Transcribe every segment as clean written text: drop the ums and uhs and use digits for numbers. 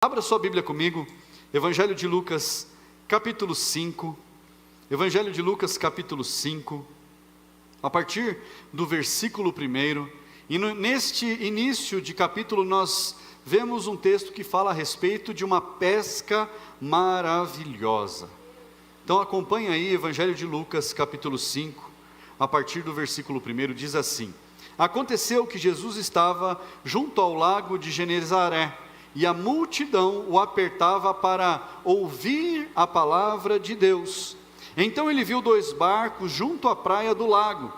Abra sua Bíblia comigo, Evangelho de Lucas, capítulo 5, Evangelho de Lucas, capítulo 5, a partir do versículo 1, e neste início de capítulo nós vemos um texto que fala a respeito de uma pesca maravilhosa. Então acompanhe aí, Evangelho de Lucas, capítulo 5, a partir do versículo 1, diz assim: Aconteceu que Jesus estava junto ao lago de Genezaré, e a multidão o apertava para ouvir a palavra de Deus. Então ele viu 2 barcos junto à praia do lago,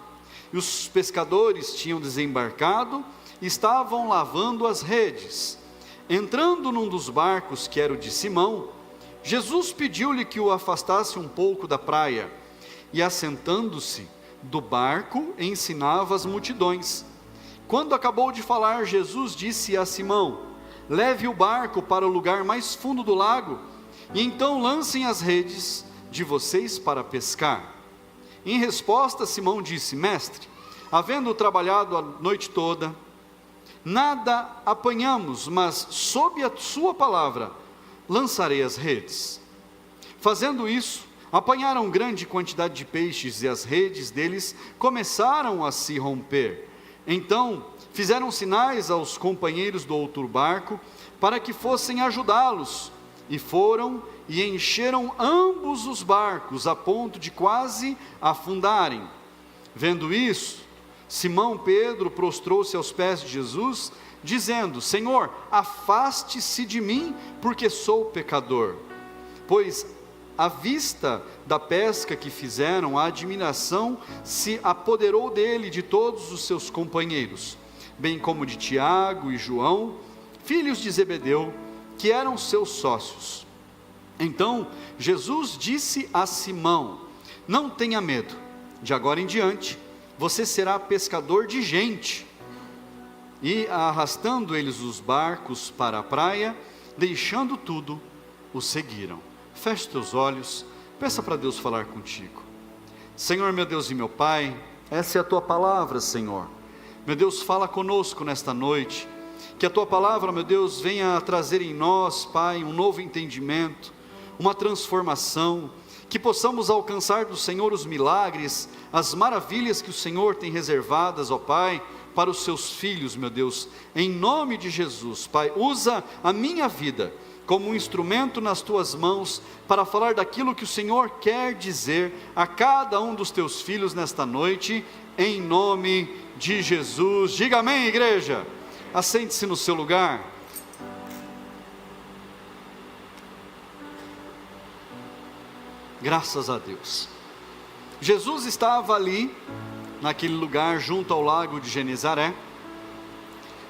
e os pescadores tinham desembarcado e estavam lavando as redes. Entrando num dos barcos, que era o de Simão, Jesus pediu-lhe que o afastasse um pouco da praia, e assentando-se do barco, ensinava as multidões. Quando acabou de falar, Jesus disse a Simão: Leve o barco para o lugar mais fundo do lago, e então lancem as redes de vocês para pescar. Em resposta, Simão disse: Mestre, havendo trabalhado a noite toda, nada apanhamos, mas sob a sua palavra lançarei as redes. Fazendo isso, apanharam grande quantidade de peixes, e as redes deles começaram a se romper. Então fizeram sinais aos companheiros do outro barco, para que fossem ajudá-los, e foram e encheram ambos os barcos, a ponto de quase afundarem. Vendo isso, Simão Pedro prostrou-se aos pés de Jesus, dizendo: Senhor, afaste-se de mim, porque sou pecador. Pois, à vista da pesca que fizeram, a admiração se apoderou dele e de todos os seus companheiros, bem como de Tiago e João, filhos de Zebedeu, que eram seus sócios. Então Jesus disse a Simão: Não tenha medo, de agora em diante você será pescador de gente. E arrastando eles os barcos para a praia, deixando tudo, o seguiram. Feche teus olhos, peça para Deus falar contigo. Senhor, meu Deus e meu Pai, essa é a tua palavra, Senhor. Meu Deus, fala conosco nesta noite, que a tua palavra, meu Deus, venha trazer em nós, Pai, um novo entendimento, uma transformação, que possamos alcançar do Senhor os milagres, as maravilhas que o Senhor tem reservadas, ó Pai, para os seus filhos, meu Deus, em nome de Jesus. Pai, usa a minha vida como um instrumento nas tuas mãos, para falar daquilo que o Senhor quer dizer a cada um dos teus filhos nesta noite, em nome de Jesus. Diga amém, igreja. Assente-se no seu lugar. Graças a Deus. Jesus estava ali, naquele lugar junto ao lago de Genezaré,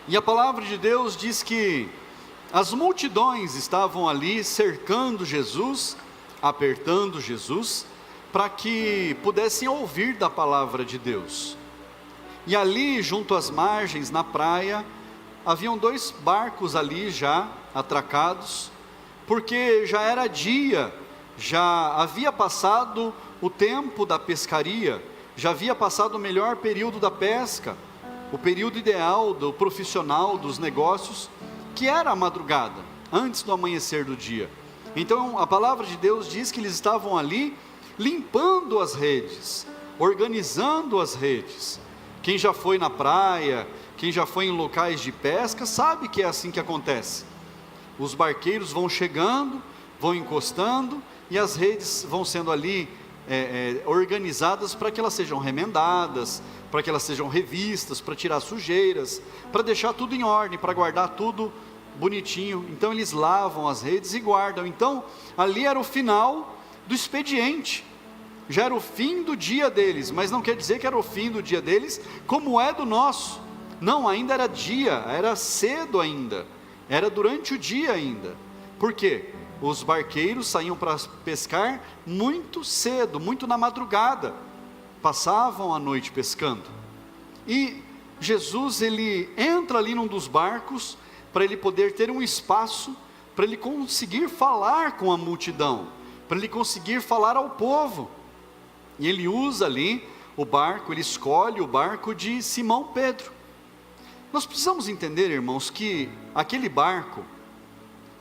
e a palavra de Deus diz que as multidões estavam ali cercando Jesus, apertando Jesus, para que pudessem ouvir da palavra de Deus. E ali, junto às margens, na praia, haviam 2 barcos ali já atracados, porque já era dia, já havia passado o tempo da pescaria, já havia passado o melhor período da pesca, o período ideal do profissional dos negócios, que era a madrugada, antes do amanhecer do dia. Então a palavra de Deus diz que eles estavam ali limpando as redes, organizando as redes. Quem já foi na praia, quem já foi em locais de pesca, sabe que é assim que acontece. Os barqueiros vão chegando, vão encostando, e as redes vão sendo ali organizadas para que elas sejam remendadas, para que elas sejam revistas, para tirar sujeiras, para deixar tudo em ordem, para guardar tudo bonitinho. Então eles lavam as redes e guardam. Então ali era o final do expediente, já era o fim do dia deles, mas não quer dizer que era o fim do dia deles como é do nosso. Não, ainda era dia, era cedo ainda, era durante o dia ainda. Por quê? Os barqueiros saíam para pescar muito cedo, muito na madrugada, passavam a noite pescando. E Jesus, ele entra ali num dos barcos, para ele poder ter um espaço, para ele conseguir falar com a multidão, para ele conseguir falar ao povo. E ele usa ali o barco, ele escolhe o barco de Simão Pedro. Nós precisamos entender, irmãos, que aquele barco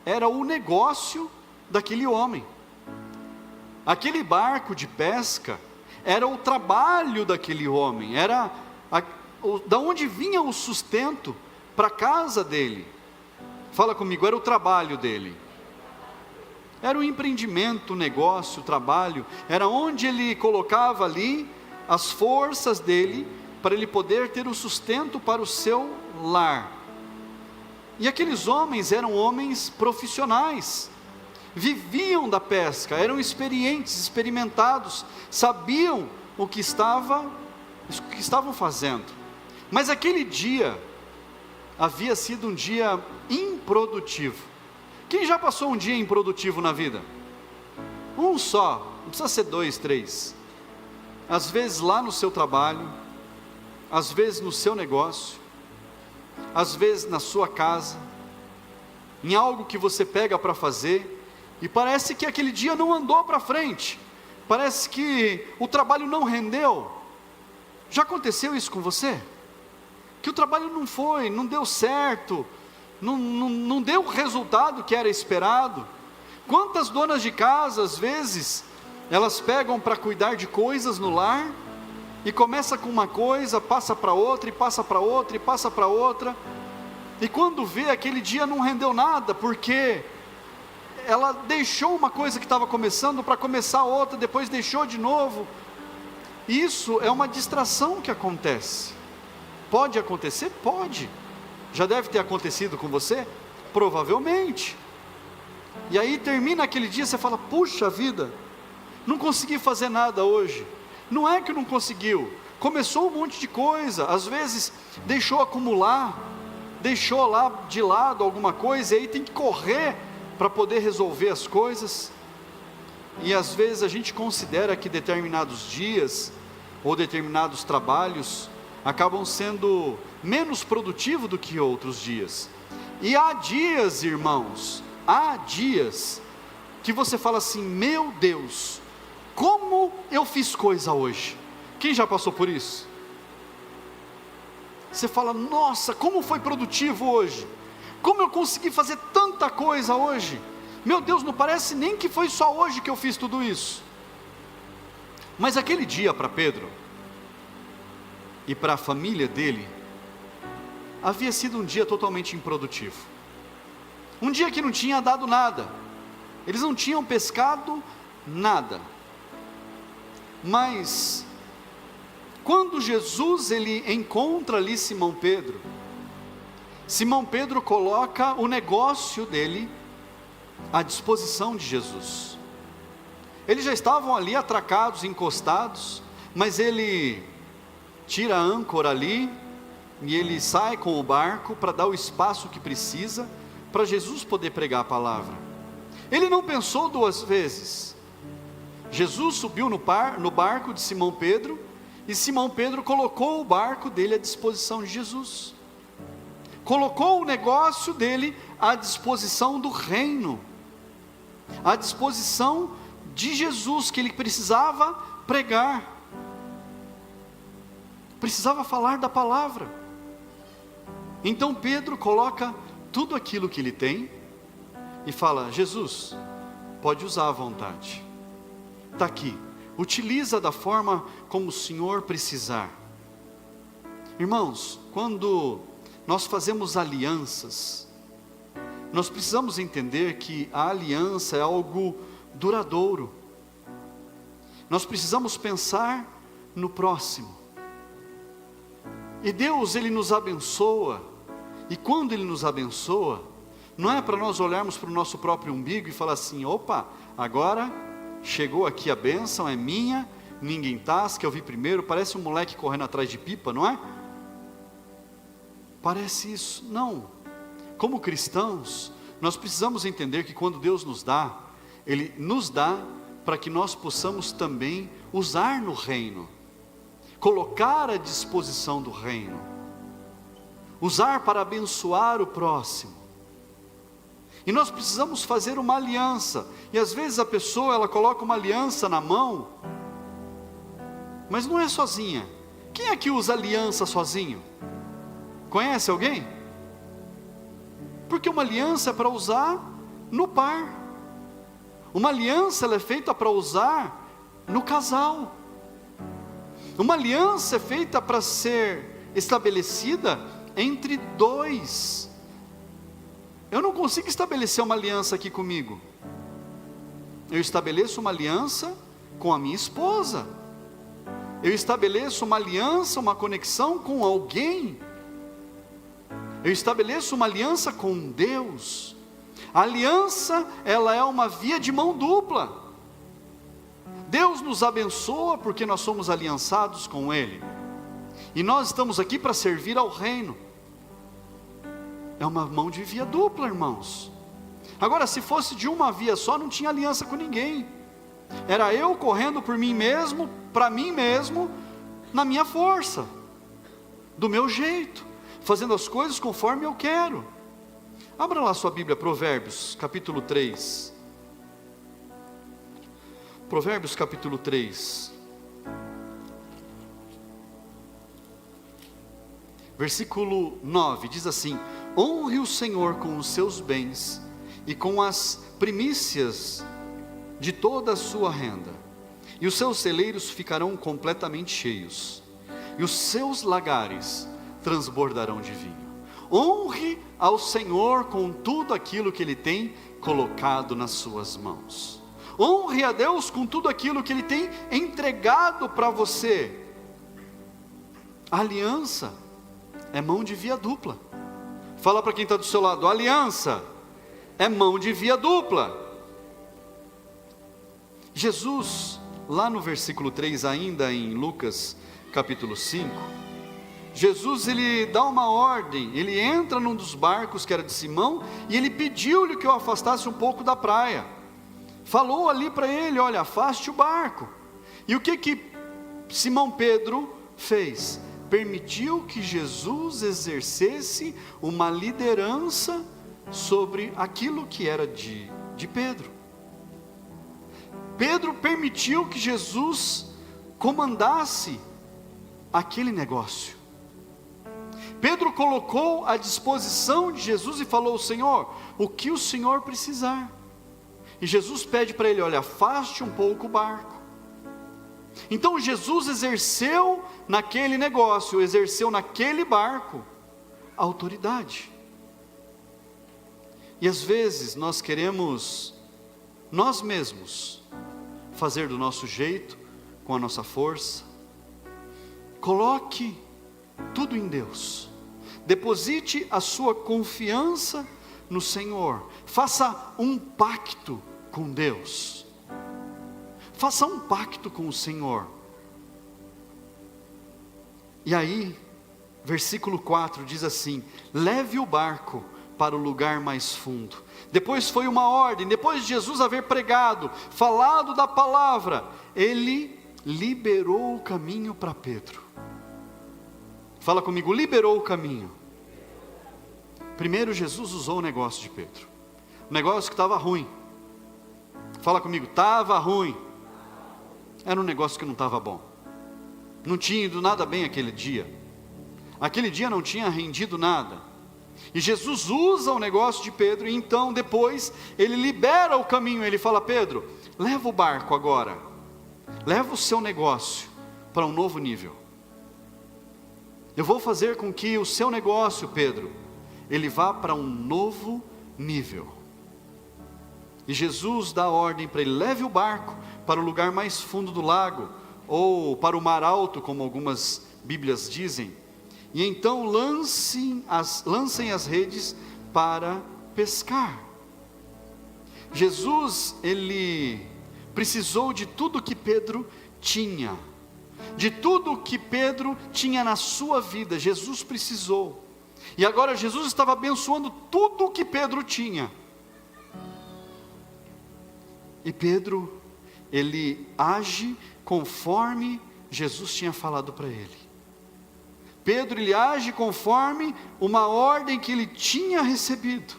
era o negócio daquele homem. Aquele barco de pesca era o trabalho daquele homem, da onde vinha o sustento para a casa dele. Fala comigo, era o trabalho dele. Era o empreendimento, o negócio, o trabalho, era onde ele colocava ali as forças dele, para ele poder ter o sustento para o seu lar. E aqueles homens eram homens profissionais, viviam da pesca, eram experientes, experimentados, sabiam o que estavam fazendo. Mas aquele dia havia sido um dia improdutivo. Quem já passou um dia improdutivo na vida? Um só, não precisa ser 2, 3. Às vezes lá no seu trabalho, às vezes no seu negócio, às vezes na sua casa, em algo que você pega para fazer, e parece que aquele dia não andou para frente, parece que o trabalho não rendeu. Já aconteceu isso com você? Que o trabalho não deu certo, não deu o resultado que era esperado. Quantas donas de casa, às vezes, elas pegam para cuidar de coisas no lar, e começa com uma coisa, passa para outra, e passa para outra, e passa para outra, e quando vê, aquele dia não rendeu nada, porque ela deixou uma coisa que estava começando, para começar outra, depois deixou de novo. Isso é uma distração que acontece. Pode acontecer? Pode. Já deve ter acontecido com você? Provavelmente. E aí termina aquele dia, você fala, puxa vida, não consegui fazer nada hoje. Não é que não conseguiu, começou um monte de coisa, às vezes deixou acumular, deixou lá de lado alguma coisa, e aí tem que correr para poder resolver as coisas. E às vezes a gente considera que determinados dias, ou determinados trabalhos, acabam sendo menos produtivos do que outros dias. E há dias, irmãos, há dias que você fala assim, meu Deus, como eu fiz coisa hoje. Quem já passou por isso? Você fala, nossa, como foi produtivo hoje, como eu consegui fazer tanta coisa hoje, meu Deus, não parece nem que foi só hoje que eu fiz tudo isso. Mas aquele dia para Pedro, e para a família dele, havia sido um dia totalmente improdutivo, um dia que não tinha dado nada, eles não tinham pescado nada. Mas quando Jesus ele encontra ali Simão Pedro coloca o negócio dele à disposição de Jesus. Eles já estavam ali atracados, encostados, mas ele tira a âncora ali, e ele sai com o barco para dar o espaço que precisa, para Jesus poder pregar a palavra. Ele não pensou duas vezes. Jesus subiu no barco de Simão Pedro, e Simão Pedro colocou o barco dele à disposição de Jesus, colocou o negócio dele à disposição do reino, à disposição de Jesus, que ele precisava pregar, precisava falar da palavra. Então Pedro coloca tudo aquilo que ele tem, e fala, Jesus, pode usar à vontade, está aqui, utiliza da forma como o Senhor precisar. Irmãos, quando nós fazemos alianças, nós precisamos entender que a aliança é algo duradouro. Nós precisamos pensar no próximo. E Deus, Ele nos abençoa, e quando Ele nos abençoa, não é para nós olharmos para o nosso próprio umbigo e falar assim, opa, agora chegou aqui a bênção, é minha, ninguém tasca, eu vi primeiro, parece um moleque correndo atrás de pipa, não é? Parece isso, não. Como cristãos, nós precisamos entender que quando Deus nos dá, Ele nos dá para que nós possamos também usar no reino, colocar à disposição do reino, usar para abençoar o próximo. E nós precisamos fazer uma aliança, e às vezes a pessoa, ela coloca uma aliança na mão, mas não é sozinha. Quem é que usa aliança sozinho? Conhece alguém? Porque uma aliança é para usar no par. Uma aliança ela é feita para usar no casal. Uma aliança é feita para ser estabelecida entre dois. Eu não consigo estabelecer uma aliança aqui comigo. Eu estabeleço uma aliança com a minha esposa. Eu estabeleço uma aliança, uma conexão com alguém. Eu estabeleço uma aliança com Deus. A aliança, ela é uma via de mão dupla. Deus nos abençoa porque nós somos aliançados com Ele. E nós estamos aqui para servir ao reino. É uma mão de via dupla, irmãos. Agora, se fosse de uma via só, não tinha aliança com ninguém. Era eu correndo por mim mesmo, para mim mesmo, na minha força, do meu jeito, fazendo as coisas conforme eu quero. Abra lá sua Bíblia, Provérbios, capítulo 3. Provérbios, capítulo 3. Versículo 9, diz assim: honre o Senhor com os seus bens e com as primícias de toda a sua renda, e os seus celeiros ficarão completamente cheios, e os seus lagares transbordarão de vinho. Honre ao Senhor com tudo aquilo que Ele tem colocado nas suas mãos. Honre a Deus com tudo aquilo que Ele tem entregado para você. A aliança é mão de via dupla. Fala para quem está do seu lado: aliança é mão de via dupla. Jesus, lá no versículo 3, ainda em Lucas capítulo 5, Jesus, ele dá uma ordem. Ele entra num dos barcos que era de Simão, e ele pediu-lhe que o afastasse um pouco da praia. Falou ali para ele: olha, afaste o barco. E o que Simão Pedro fez? Permitiu que Jesus exercesse uma liderança sobre aquilo que era de Pedro. Pedro permitiu que Jesus comandasse aquele negócio. Pedro colocou à disposição de Jesus e falou: Senhor, o que o Senhor precisar. E Jesus pede para ele: olha, afaste um pouco o barco. Então Jesus exerceu naquele negócio, exerceu naquele barco a autoridade. E às vezes nós queremos, nós mesmos, fazer do nosso jeito, com a nossa força. Coloque tudo em Deus. Deposite a sua confiança no Senhor. Faça um pacto com Deus. Faça um pacto com o Senhor. E aí, versículo 4 diz assim: leve o barco para o lugar mais fundo. Depois foi uma ordem, depois de Jesus haver pregado, falado da palavra, ele liberou o caminho para Pedro. Fala comigo: liberou o caminho. Primeiro Jesus usou o negócio de Pedro, o negócio que estava ruim. Fala comigo: estava ruim. Era um negócio que não estava bom. Não tinha ido nada bem aquele dia. Aquele dia não tinha rendido nada. E Jesus usa o negócio de Pedro, e então depois ele libera o caminho. Ele fala: Pedro, leva o barco agora. Leva o seu negócio para um novo nível. Eu vou fazer com que o seu negócio, Pedro, ele vá para um novo nível. E Jesus dá ordem para ele: leve o barco para o lugar mais fundo do lago, ou para o mar alto, como algumas Bíblias dizem. E então lancem as redes para pescar. Jesus, ele precisou de tudo que Pedro tinha. De tudo que Pedro tinha na sua vida, Jesus precisou. E agora Jesus estava abençoando tudo o que Pedro tinha. E Pedro, ele age conforme Jesus tinha falado para ele. Pedro, ele age conforme uma ordem que ele tinha recebido.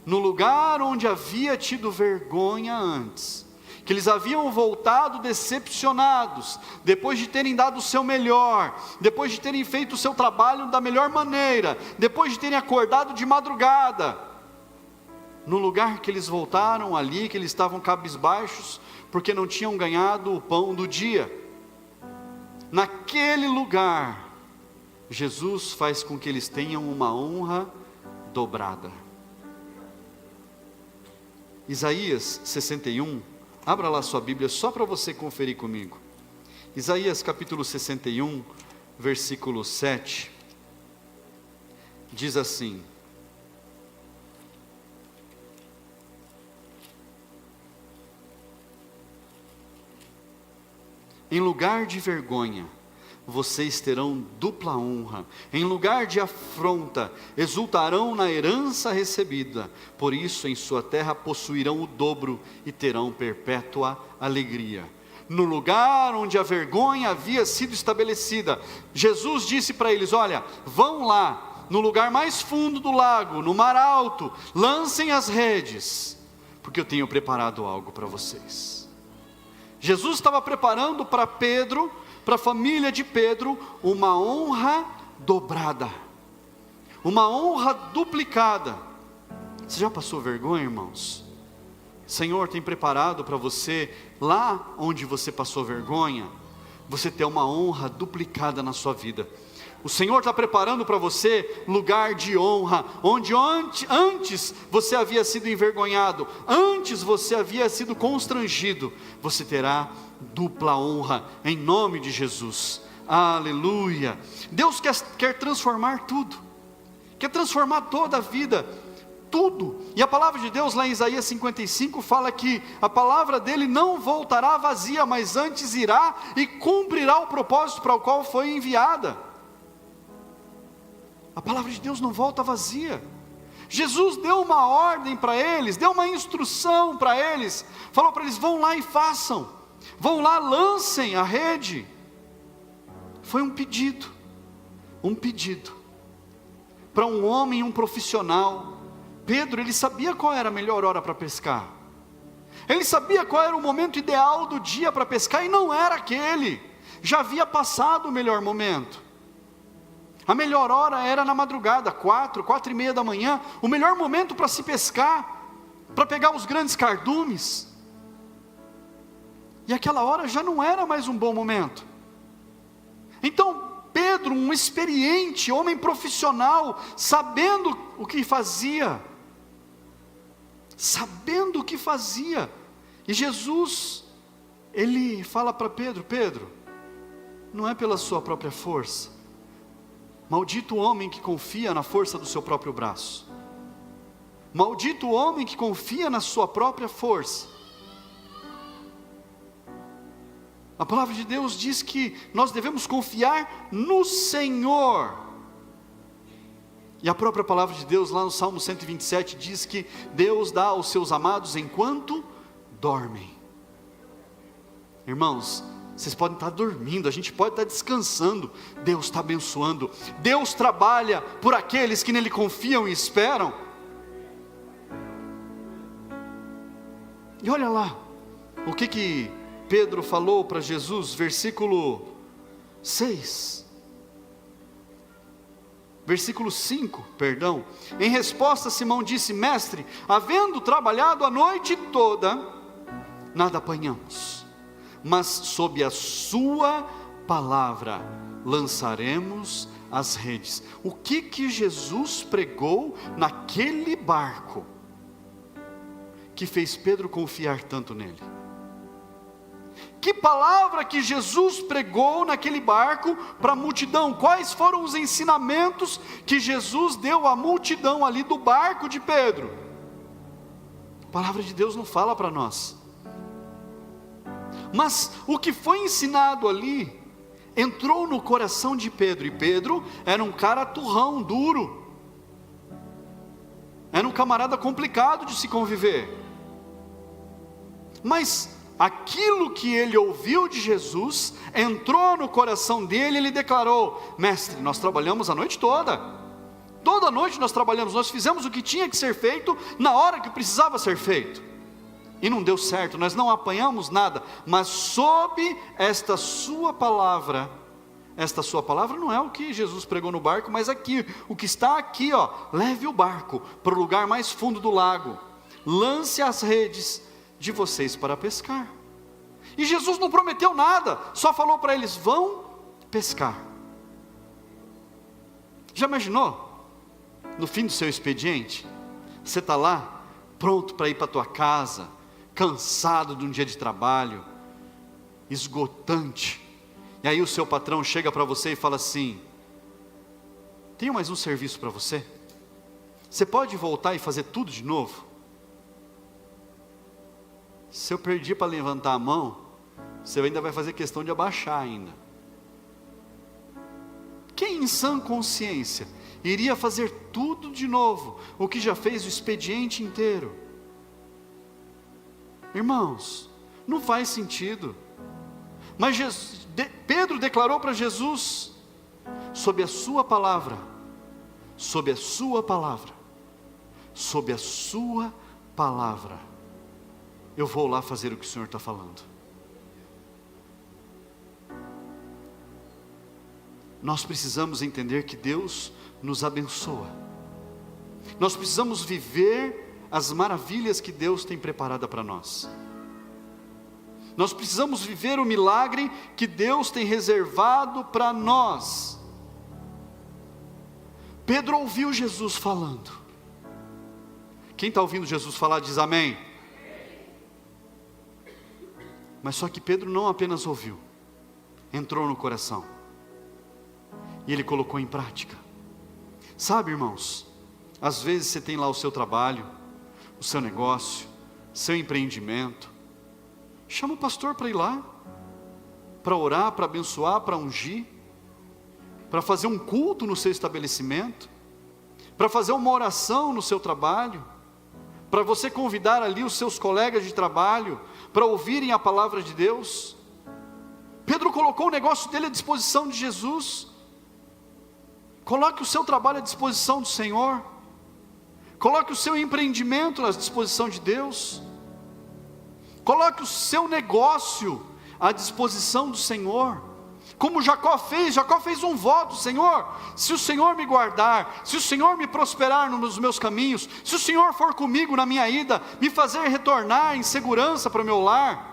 No lugar onde havia tido vergonha antes, que eles haviam voltado decepcionados, depois de terem dado o seu melhor, depois de terem feito o seu trabalho da melhor maneira, depois de terem acordado de madrugada, no lugar que eles voltaram ali, que eles estavam cabisbaixos, porque não tinham ganhado o pão do dia. Naquele lugar, Jesus faz com que eles tenham uma honra dobrada. Isaías 61, abra lá sua Bíblia só para você conferir comigo. Isaías capítulo 61, versículo 7, diz assim: em lugar de vergonha, vocês terão dupla honra, em lugar de afronta, exultarão na herança recebida, por isso em sua terra possuirão o dobro e terão perpétua alegria. No lugar onde a vergonha havia sido estabelecida, Jesus disse para eles: olha, vão lá, no lugar mais fundo do lago, no mar alto, lancem as redes, porque eu tenho preparado algo para vocês. Jesus estava preparando para Pedro, para a família de Pedro, uma honra dobrada, uma honra duplicada. Você já passou vergonha, irmãos? O Senhor tem preparado para você, lá onde você passou vergonha, você ter uma honra duplicada na sua vida. O Senhor está preparando para você lugar de honra, onde antes você havia sido envergonhado, antes você havia sido constrangido, você terá dupla honra, em nome de Jesus. Aleluia. Deus quer transformar tudo, quer transformar toda a vida, tudo. E a palavra de Deus lá em Isaías 55 fala que a palavra dele não voltará vazia, mas antes irá e cumprirá o propósito para o qual foi enviada. A palavra de Deus não volta vazia. Jesus deu uma ordem para eles, deu uma instrução para eles, falou para eles: vão lá e façam, vão lá, lancem a rede. Foi um pedido para um homem, um profissional. Pedro, ele sabia qual era a melhor hora para pescar, ele sabia qual era o momento ideal do dia para pescar, e não era aquele, já havia passado o melhor momento. A melhor hora era na madrugada, 4:30 da manhã, o melhor momento para se pescar, para pegar os grandes cardumes. E aquela hora já não era mais um bom momento. Então Pedro, um experiente, homem profissional, sabendo o que fazia, e Jesus, ele fala para Pedro: Pedro, não é pela sua própria força. Maldito o homem que confia na força do seu próprio braço. Maldito o homem que confia na sua própria força. A palavra de Deus diz que nós devemos confiar no Senhor. E a própria palavra de Deus lá no Salmo 127 diz que Deus dá aos seus amados enquanto dormem. Irmãos, vocês podem estar dormindo, a gente pode estar descansando, Deus está abençoando. Deus trabalha por aqueles que nele confiam e esperam. E olha lá, o que Pedro falou para Jesus, versículo 6, versículo 5, perdão. Em resposta, Simão disse: mestre, havendo trabalhado a noite toda, nada apanhamos, mas sob a sua palavra lançaremos as redes. O que Jesus pregou naquele barco que fez Pedro confiar tanto nele? Que palavra que Jesus pregou naquele barco para a multidão? Quais foram os ensinamentos que Jesus deu à multidão ali do barco de Pedro? A palavra de Deus não fala para nós. Mas o que foi ensinado ali entrou no coração de Pedro. E Pedro era um cara turrão, duro, era um camarada complicado de se conviver. Mas aquilo que ele ouviu de Jesus entrou no coração dele. Ele declarou: mestre, nós trabalhamos a noite toda noite nós trabalhamos, nós fizemos o que tinha que ser feito, na hora que precisava ser feito, e não deu certo, nós não apanhamos nada, mas sob esta sua palavra não é o que Jesus pregou no barco, mas aqui, o que está aqui, ó, leve o barco para o lugar mais fundo do lago, lance as redes de vocês para pescar. E Jesus não prometeu nada, só falou para eles: vão pescar. Já imaginou? No fim do seu expediente, você está lá, pronto para ir para a tua casa, cansado de um dia de trabalho, esgotante, e aí o seu patrão chega para você e fala assim: tenho mais um serviço para você, você pode voltar e fazer tudo de novo? Se eu perdi para levantar a mão, você ainda vai fazer questão de abaixar ainda. Quem em sã consciência iria fazer tudo de novo, o que já fez o expediente inteiro? Irmãos, não faz sentido. Mas Pedro declarou para Jesus: sob a sua palavra, sob a sua palavra, sob a sua palavra, eu vou lá fazer o que o Senhor está falando. Nós precisamos entender que Deus nos abençoa. Nós precisamos viver as maravilhas que Deus tem preparada para nós. Nós precisamos viver o milagre que Deus tem reservado para nós. Pedro ouviu Jesus falando. Quem está ouvindo Jesus falar diz amém. Mas só que Pedro não apenas ouviu, entrou no coração. E ele colocou em prática. Sabe, irmãos, às vezes você tem lá o seu trabalho, o seu negócio, seu empreendimento. Chama o pastor para ir lá, para orar, para abençoar, para ungir, para fazer um culto no seu estabelecimento, para fazer uma oração no seu trabalho, para você convidar ali os seus colegas de trabalho, para ouvirem a palavra de Deus. Pedro colocou o negócio dele à disposição de Jesus. Coloque o seu trabalho à disposição do Senhor. Coloque o seu empreendimento à disposição de Deus. Coloque o seu negócio à disposição do Senhor. Como Jacó fez um voto: Senhor, se o Senhor me guardar, se o Senhor me prosperar nos meus caminhos, se o Senhor for comigo na minha ida, me fazer retornar em segurança para o meu lar,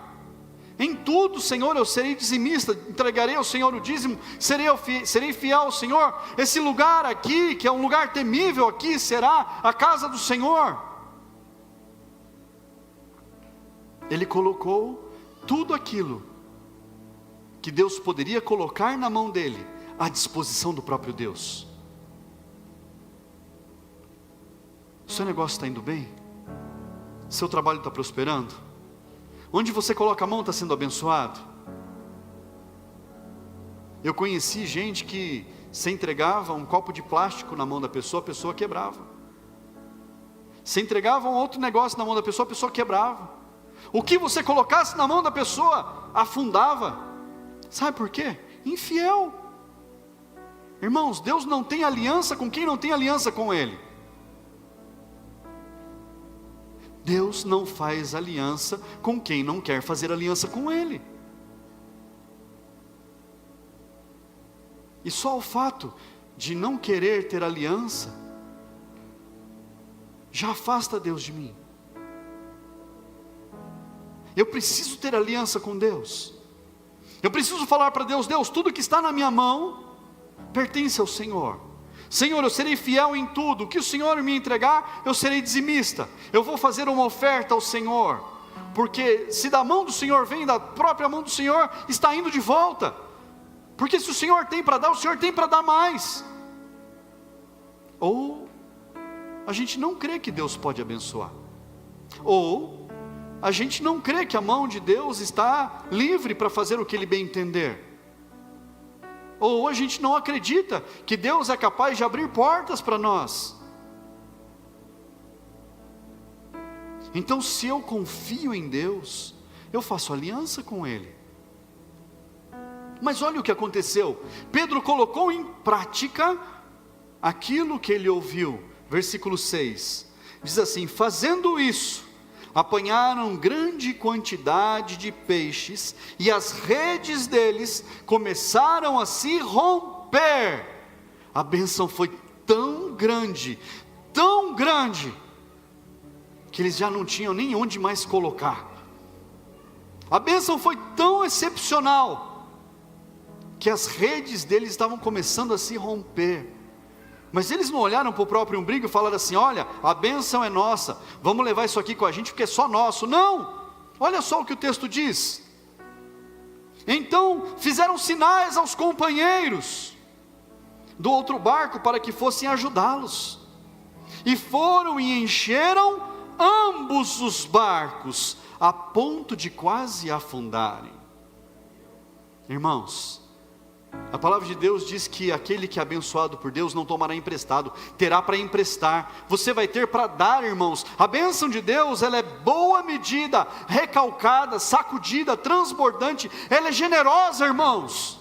em tudo, Senhor, eu serei dizimista, entregarei ao Senhor o dízimo, serei fiel ao Senhor. Esse lugar aqui, que é um lugar temível aqui, será a casa do Senhor. Ele colocou tudo aquilo que Deus poderia colocar na mão dele, à disposição do próprio Deus. Seu negócio está indo bem? Seu trabalho está prosperando? Onde você coloca a mão está sendo abençoado? Eu conheci gente que se entregava um copo de plástico na mão da pessoa, a pessoa quebrava. Se entregava um outro negócio na mão da pessoa, a pessoa quebrava. O que você colocasse na mão da pessoa, afundava. Sabe por quê? Infiel. Irmãos, Deus não tem aliança com quem não tem aliança com Ele. Deus não faz aliança com quem não quer fazer aliança com Ele. E só o fato de não querer ter aliança já afasta Deus de mim. Eu preciso ter aliança com Deus. Eu preciso falar para Deus: Deus, tudo que está na minha mão pertence ao Senhor. Senhor, eu serei fiel em tudo. O que o Senhor me entregar, eu serei dizimista. Eu vou fazer uma oferta ao Senhor. Porque se da mão do Senhor vem, da própria mão do Senhor está indo de volta. Porque se o Senhor tem para dar, o Senhor tem para dar mais. Ou a gente não crê que Deus pode abençoar. Ou a gente não crê que a mão de Deus está livre para fazer o que Ele bem entender. Ou a gente não acredita que Deus é capaz de abrir portas para nós. Então, se eu confio em Deus, eu faço aliança com Ele. Mas olha o que aconteceu. Pedro colocou em prática aquilo que ele ouviu. Versículo 6. Diz assim: fazendo isso, apanharam grande quantidade de peixes, e as redes deles começaram a se romper. A bênção foi tão grande, que eles já não tinham nem onde mais colocar. A bênção foi tão excepcional, que as redes deles estavam começando a se romper. Mas eles não olharam para o próprio umbigo e falaram assim: olha, a bênção é nossa, vamos levar isso aqui com a gente porque é só nosso. Não, olha só o que o texto diz. Então fizeram sinais aos companheiros do outro barco para que fossem ajudá-los, e foram e encheram ambos os barcos, a ponto de quase afundarem. Irmãos, a palavra de Deus diz que aquele que é abençoado por Deus não tomará emprestado, terá para emprestar. Você vai ter para dar, irmãos. A bênção de Deus, ela é boa medida, recalcada, sacudida, transbordante. Ela é generosa, irmãos.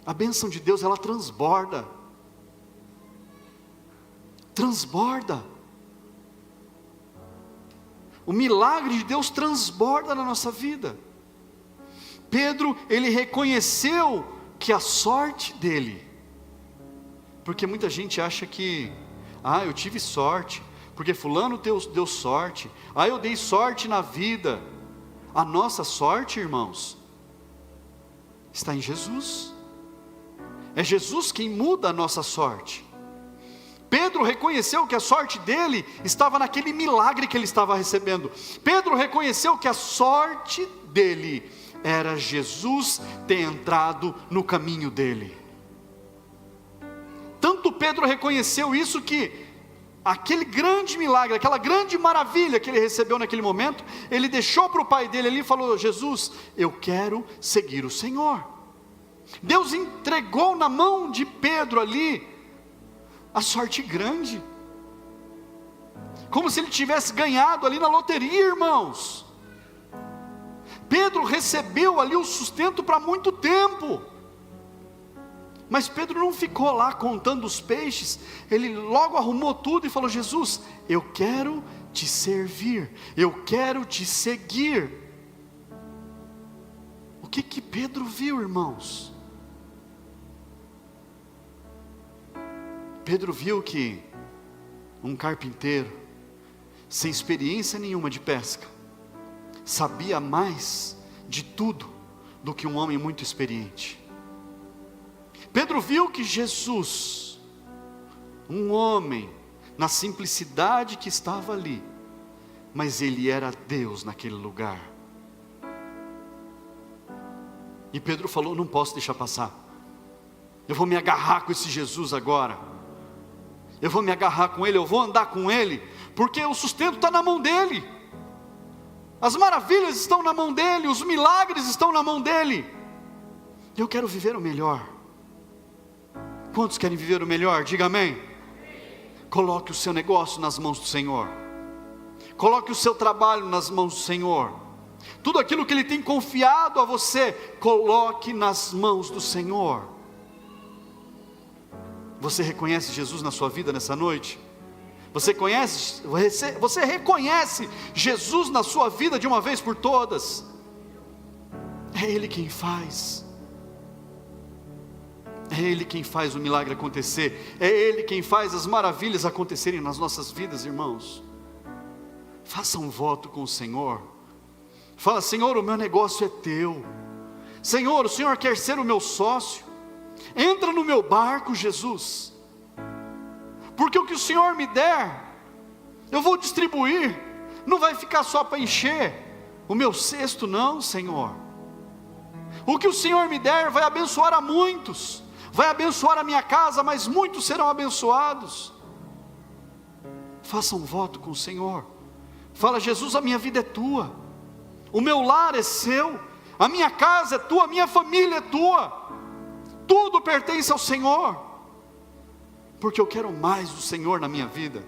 A bênção de Deus, ela transborda. Transborda. O milagre de Deus transborda na nossa vida. Pedro, ele reconheceu que a sorte dele, porque muita gente acha que, eu tive sorte, porque fulano deu sorte, eu dei sorte na vida. A nossa sorte, irmãos, está em Jesus. É Jesus quem muda a nossa sorte. Pedro reconheceu que a sorte dele estava naquele milagre que ele estava recebendo. Pedro reconheceu que a sorte dele era Jesus ter entrado no caminho dele. Tanto Pedro reconheceu isso que aquele grande milagre, aquela grande maravilha que ele recebeu naquele momento, ele deixou para o pai dele ali e falou: Jesus, eu quero seguir o Senhor. Deus entregou na mão de Pedro ali a sorte grande, como se ele tivesse ganhado ali na loteria, irmãos. Pedro recebeu ali o sustento para muito tempo, mas Pedro não ficou lá contando os peixes. Ele logo arrumou tudo e falou: Jesus, eu quero te servir, eu quero te seguir. O que Pedro viu, irmãos? Pedro viu que um carpinteiro, sem experiência nenhuma de pesca, sabia mais de tudo do que um homem muito experiente. Pedro viu que Jesus, um homem, na simplicidade que estava ali, mas ele era Deus naquele lugar. E Pedro falou: não posso deixar passar, eu vou me agarrar com esse Jesus agora. Eu vou me agarrar com ele, eu vou andar com ele, porque o sustento está na mão dele. As maravilhas estão na mão dele, os milagres estão na mão dele. Eu quero viver o melhor. Quantos querem viver o melhor? Diga amém. Coloque o seu negócio nas mãos do Senhor. Coloque o seu trabalho nas mãos do Senhor. Tudo aquilo que Ele tem confiado a você, coloque nas mãos do Senhor. Você reconhece Jesus na sua vida nessa noite? Você reconhece Jesus na sua vida de uma vez por todas? É Ele quem faz. É Ele quem faz o milagre acontecer. É Ele quem faz as maravilhas acontecerem nas nossas vidas, irmãos. Faça um voto com o Senhor. Fala: Senhor, o meu negócio é teu. Senhor, o Senhor quer ser o meu sócio. Entra no meu barco, Jesus, porque o que o Senhor me der, eu vou distribuir. Não vai ficar só para encher o meu cesto, não, Senhor. O que o Senhor me der vai abençoar a muitos, vai abençoar a minha casa, mas muitos serão abençoados. Faça um voto com o Senhor. Fala: Jesus, a minha vida é tua, o meu lar é seu, a minha casa é tua, a minha família é tua. Tudo pertence ao Senhor, porque eu quero mais do Senhor na minha vida.